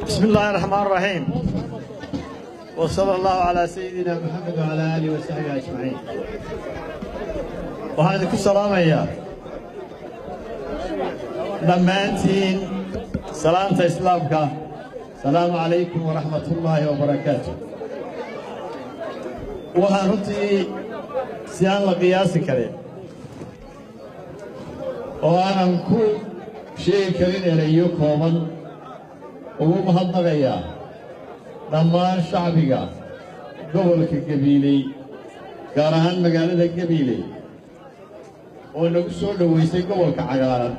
بسم الله الرحمن الرحيم وصلى الله على سيدنا محمد وعلى آله وصحبه أجمعين. وهذا كل سلام يا لما أنتين سلامة إسلامك السلام عليكم ورحمة الله وبركاته. وهرتي سيان لقياس كريم وأنا نكون شيء كريم إليكم ومهضغيا لما شعبك قبلك قبيلي كارهان مقالة قبيلي ونقصر دويسي قبلك عقارا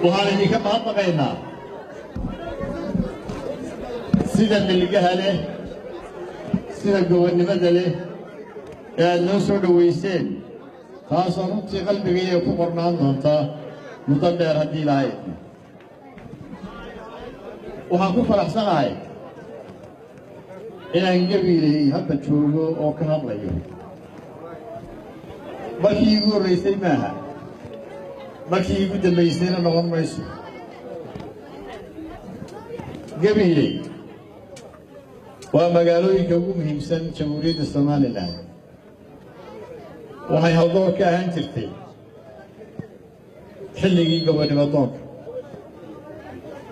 وهذا ديك مهضغينا سيدا بالقهله سيدا قواني بدله يعني نقصر دويسين خاصة نبتي قلبك يكون قرنان دونتا مطلع هدي لاي وهاكو فرحسناي إن قبيلي هبا تشوفو أو كنام ليو markii ugu horeysay maaha markii ugu dambeysayna noqon mayso Gabiley waa magaalooyinka ugu muhiimsan Jamhuuriyadda Soomaaliland waxay haldoor ka ahaan jirtay xilligii gobonnimadoonka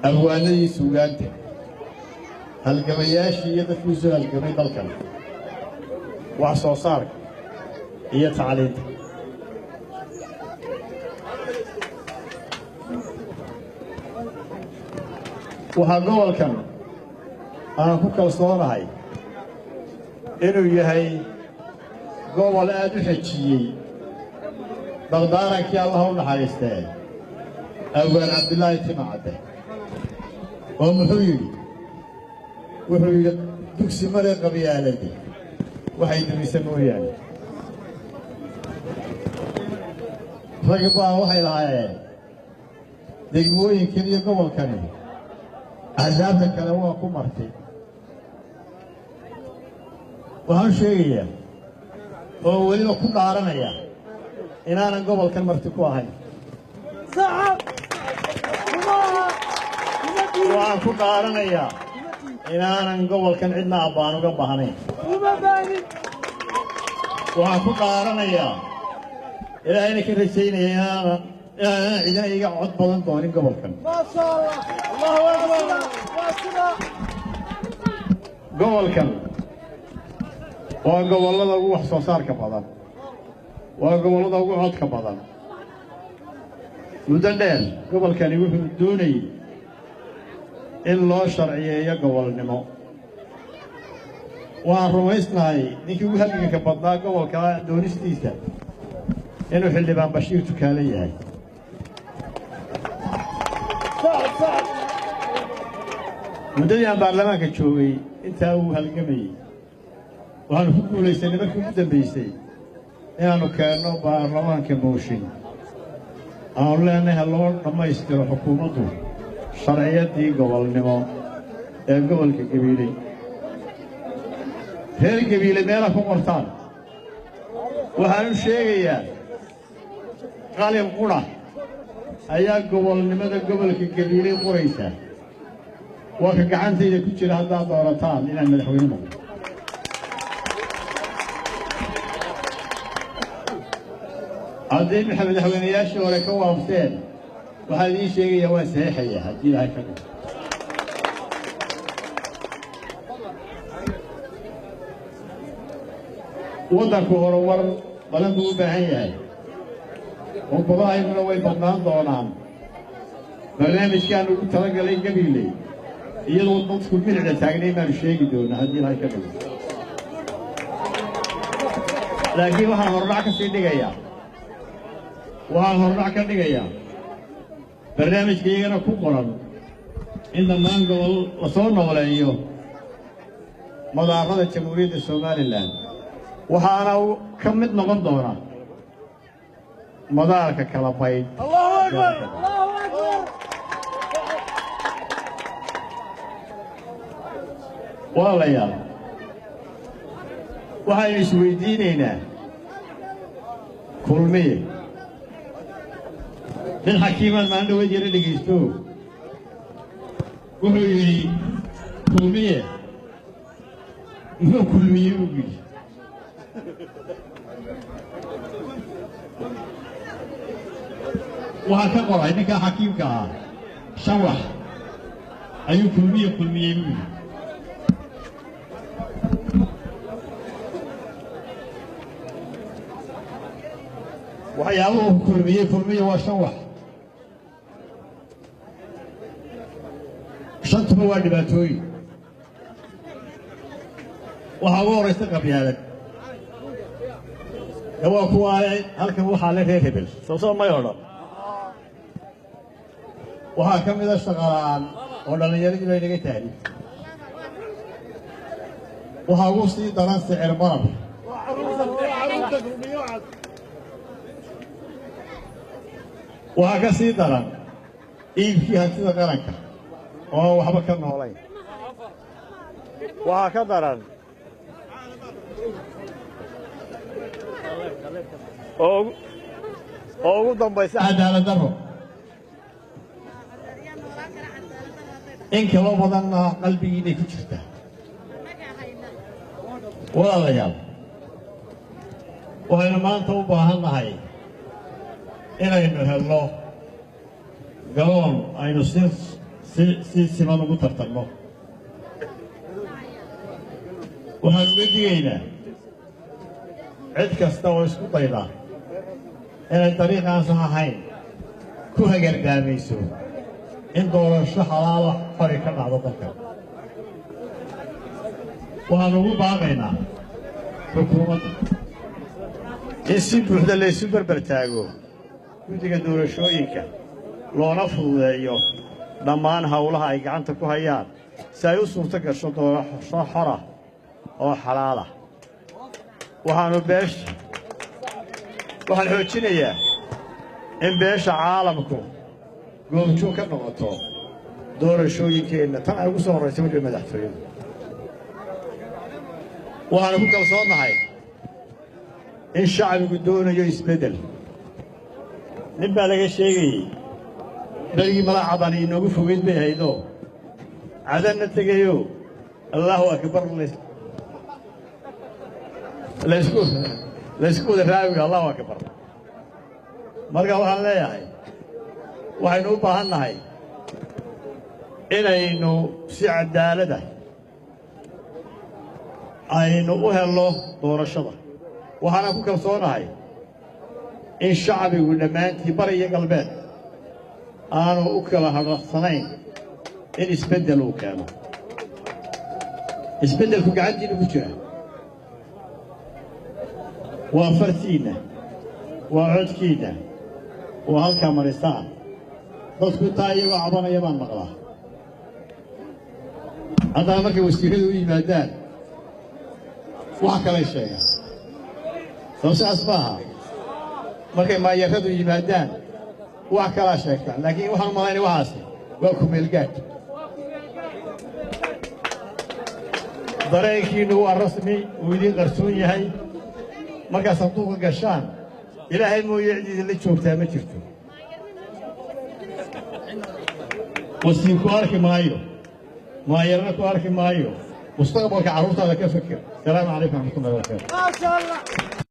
abwaanadii suugaanta halgamayaashii iyo dadkii soo halgamay dalkan wax soo saarka iyo tacliinta waxaa gobolkan aan ku kalsoonahay inuu yahay gobol aad u xejiyey dardarankii Allah u naxariistay abwaan Cabdullaahi Timacade oo muxuu yidhi dugsi mare qabyaaladii waxay dumisay mooyaane rag baa waxay lahaayeen degmooyinkan iyo gobolkani axsaabta kale waa ku martay waxaan sheegayaa oo weliba ku dhaaranaya inaanan gobolkan marti ku ahayn waxaan ku dhaaranayaa inaanan gobolkan cidna abbaan uga baahnayn waxaan ku dhaaranayaa ilaahayna ka rajaynaya inaanan cidina iga cod badan doonin gobolkan gobolkan waa gobollada ugu wax soo saarka badan waa gobollada ugu codka badan muddo dheer gobolkani wuxuu doonayay in loo sharciyeeyo gobolnimo waan rumaysnahay ninkii ugu halganka badnaa gobolka doonistiisa inuu xildhibaan Bashiir Tukaale yahay muddadii aan baarlamaanka joogay intaa uu halgamayay waxaanu ku guulaysanay markii ugu dambaysay inaannu keenno baarlamaanka mooshin aanu leenahay loo dhammaystiro xukuumaddu sharciyaddii gobolnimo ee gobolka Gabiley reer Gabiley meela ku qortaan waxaanu sheegayaa qalin qura ayaa gobolnimada gobolka Gabiley qoraysa waa ka gacantayda ku jira haddaad doorataan inaan madaxweyne noqdo haddii madaxweynayaashii hore ka waafteen waxaa idiin sheegayaa waa saxiixaya haddii ilaahay ka dhigo waddanku horumar badan buu u baahan yahay xukuumadahayaguna way badnaan doonaan barnaamijkaan ugu talagalay Gabiley iyadoo dadku milicda taagnay baanu sheegi doonaa haddii ilaahay ka dhigo laakiin waxaan hordhac ka dhigayaa barnaamijka iyagana ku qoran in dhammaan gobol la soo nooleeyo madaarada Jamhuuriyadda Soomaaliland waxaana ka mid noqon doona madaarka kala bayd Allahu Akbar walaalayaal waxaynu isweydiinaynaa kulmiye من حكيم المعنى وجري لقيتو وهو يري كومية مو كل يومي وهكذا قرأ إنك حكيم كا شوح أيو كومية يومي وحياه كلمية وشوح شنت هو دباتوي وحاور يستقبل هذا هو كواي halkan waxa la reebel soo ma yoro waxa kamida shaqalaan oo dhalinyaradu ay naga tahay waxa uu sii daran sicir barar waxa ka sii daran iibkii hantida qaranka oo waxba ka noolayn waxa ka daran oo ugu dambaysa cadaalad darro in kala badanna qalbigiina ku jirta walaalayaal waxaynu maanta u baahannahay inaynu helno garoon aynu si siman ugu tartanno waxaan uga digaynaa cid kasta oo isku dayda inay dariiqaansan ahayn ku hagargaamayso in doorasho xalaala xori ka dhacdo dalka waxaan ugu baaqaynaa xukuumadda in si buuxda laysu barbar taago guddiga doorashooyinka loona fududeeyo dhammaan howlaha ay gacanta ku hayaan si ay u suurto gasho doorasho xora oo xalaala waxaan xoojinayaa in beesha caalamku goobjoog ka noqoto doorashooyinkeenna tan ay ugu soo horraysay weliba madaxtooyada waxaanu ku kalsoonnahay in shacbigu doonayo isbeddel nin baa laga sheegayey berigii malacadani inoogu fogeyd bay haydoo cadanna tegayo allahu akbar laysku wada raawiga allahu akbar marka waxaan leeyahay waxaynu u baahannahay inaynu si cadaalada aynu u helno doorashada waxaana ku kalsoonahay in shacbigu dhammaantii bari iyo galbeed aanu u kala hadharsanayn in isbeddel uu keeno isbeddelku gacantiina ku jira waa fartiinna waa codkiinna waa halkaa marisaan dadku taa iyagoo cabanaya baan maqlaa haddana markay wasiirradu u yimaadaan wax kalay sheegaan soo saas maaha markay maayarradu yimaadaan wax kalaa sheegtaan laakiin waxaan u malaynay waxaasi waa kumeelgaad dareenkiinnu waa rasmi uu idiin qarsoon yahay markaad sanduuqa gashaan ilaahay mooye cid idinla joogtaa ma jirto wasiir ku arki maayo maayarna ku arki maayo mustaqbalka carruurtaada ka fikir salaamu calaykum waraxmatullahi wabarakaatu